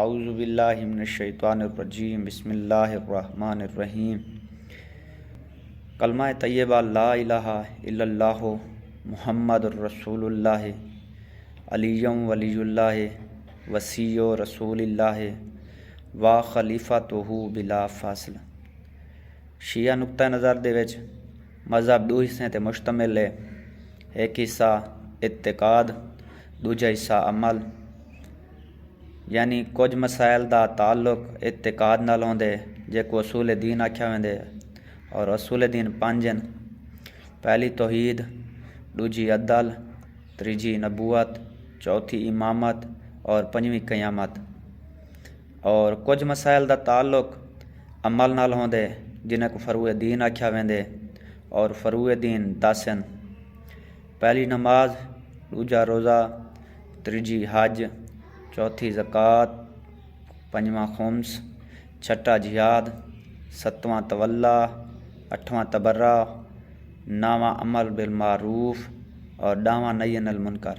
اعوذ باللہ من الشیطان الرجیم، بسم اللہ الرحمن الرحیم۔ کلمہ طیبہ لا الہ الا اللہ محمد الرسول اللہ، علی ولی اللہ، وصی رسول اللہ، وا خلیفۃہ بلا فاصل۔ شیعہ نقطہ نظر دے وچ مذہب دو حصے تے مشتمل ہے، ایک حصہ اعتقاد، دوجا حصہ عمل۔ یعنی کچھ مسائل دا تعلق اعتقاد نال ہوندے جے کو اصول دین آکھیا ویندے، اور اصول دین پنج ہیں: پہلی توحید، دوجی عدل، تیجی نبوت، چوتھی امامت اور پنجویں قیامت۔ اور کچھ مسائل دا تعلق عمل نال ہوندے جنہیں کو فروع دین آکھیا ویندے، اور فروع دین 10 ہیں: پہلی نماز، دوجا روزہ، تیجی حج، چوتھی زکوٰۃ، پنجواں خمس، چھٹا جہاد، ستواں تولا، اٹھواں تبرع، نواں عمل بالمعروف اور ڈاواں نہی عن المنکر۔